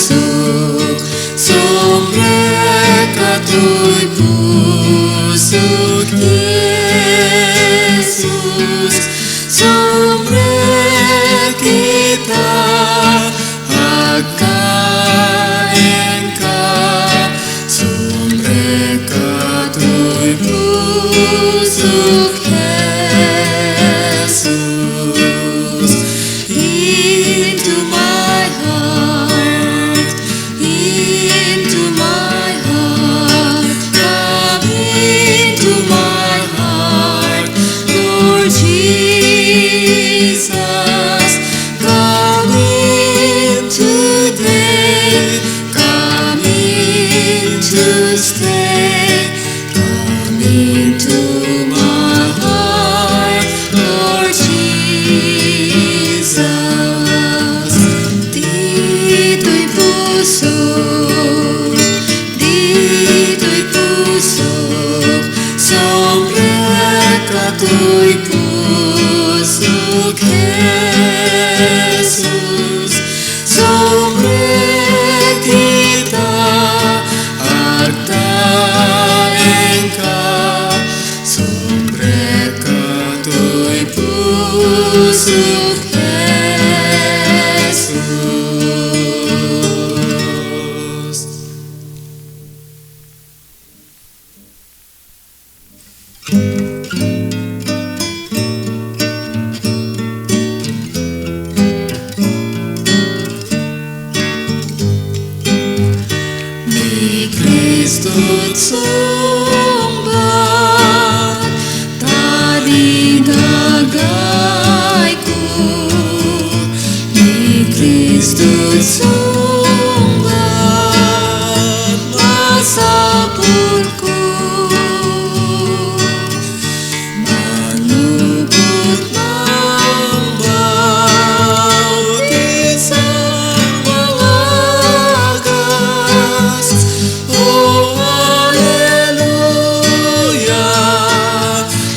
pusok, mereka'y pusok, Yesus, kita Engkau, mereka'y pusok, Yesus, into my heart, come into my heart, Lord Jesus, come in today, come in to stay, come into my heart, Lord Jesus. Dito'y pusok, mereka'y pusok, Jesus, kita Engkau, mereka'y pusok, Jesus. Ni Kristo't sumbat, taligagay ko. Ni Kristo't sumbat, masapul ko. Manubot ng bawat isang mga gas. Oh, hallelujah,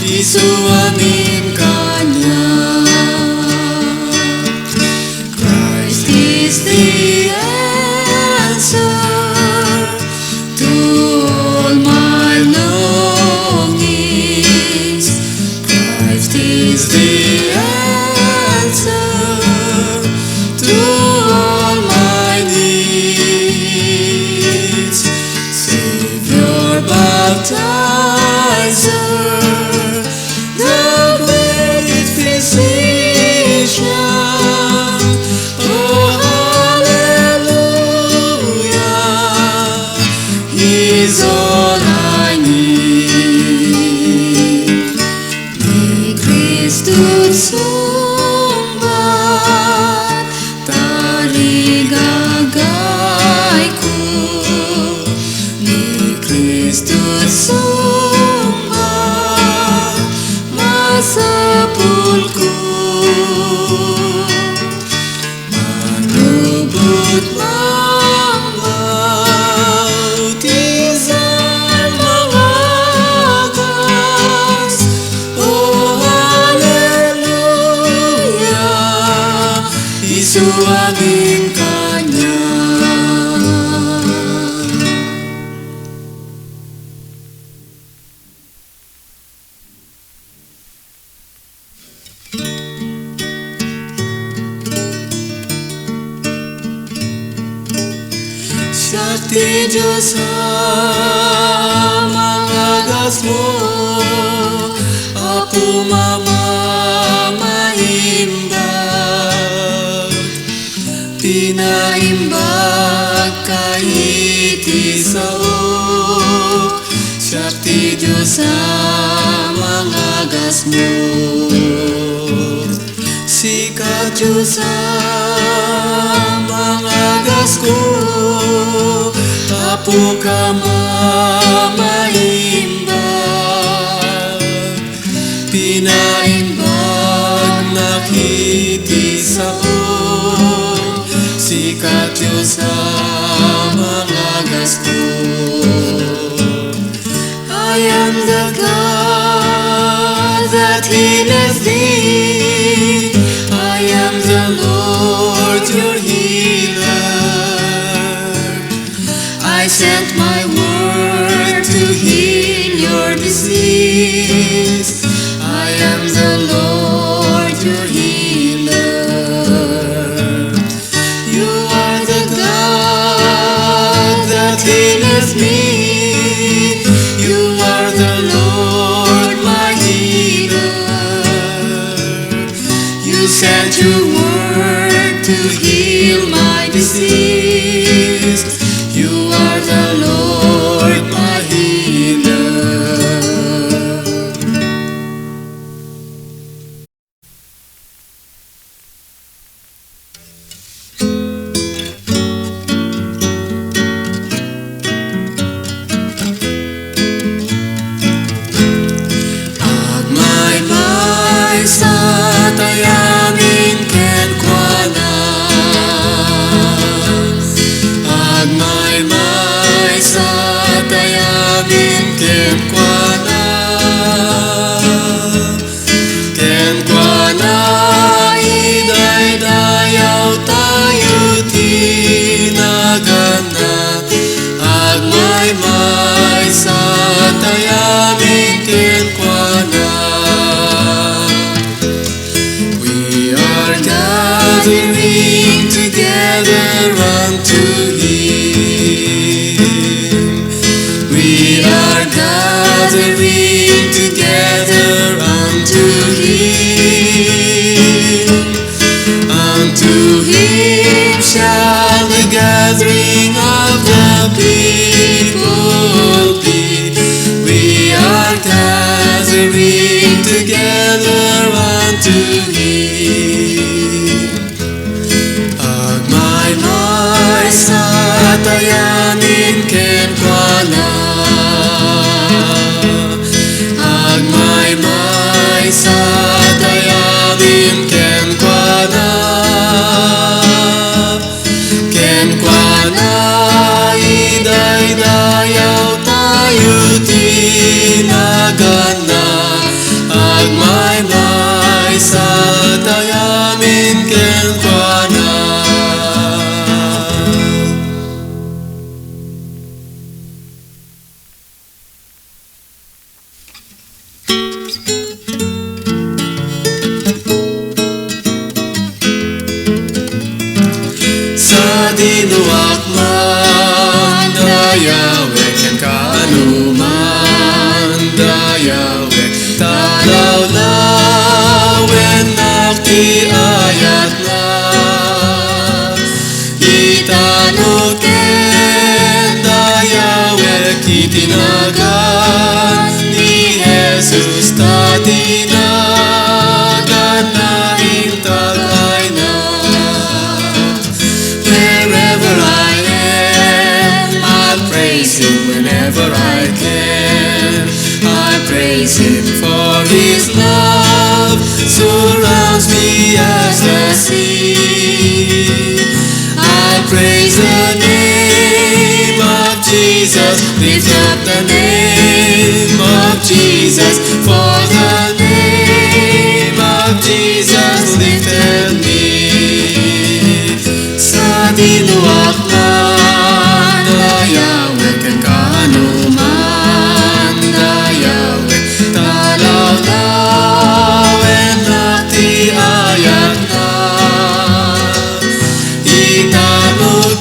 isuamin ka niya. Christ is the answer to all my longings. Christ is the answer to all my needs. Savior, baptizer, the great physician. Oh, hallelujah, He's all I need. Ni Kristo't sumbat, taligagay ko. Ni Kristo't sumbat, masapul ko. Manubot ng bawat isang mga gas. Oh, hallelujah, isuamin ka niya. Siya'y Diyos sa mga gas mo, ako mamamaimbag. Pinaimbag kahit isaok. Siya'y Diyos sa mga gas mo. Sikat Diyos sa mga gas ko, apo ka mamaimbag. Pinaimbag nakitisaok. Sikat Diyos sa mga gas ko. I am the God that healeth thee. I am the Lord your healer. disease. I am the Lord your healer. You are the God that healeth me. You are the Lord my healer. You sent your word to heal my disease. You are the Lord my healer. Sa tayamin ken kuana, agmay sa tayamin ken kuana idaydayaw tayo tinagana, agmay sa tayamin ken kuana. Gathering together unto Him. We are gathering together unto Him. Unto Him shall the gathering of the people be. We are gathering together unto Him. Sa tayamin ken kuana, agmay sa tayamin ken kuana idaydayaw tayo tinagana, agmay sa tayamin ken kuana. Sa dinuak man dayawek ken kanuman dayawek talawlawen nakti ayat na itanot ken dayawek itinagan ni Jesus tatinagan na intagay na. Whenever I can, I praise Him, for His love surrounds me as the sea. I praise the name of Jesus, lift up the name of Jesus, for the name of Jesus lifted me. Sa dinuak man dayawek ken kanuman dayawek talawlawen nakti ayat na itanod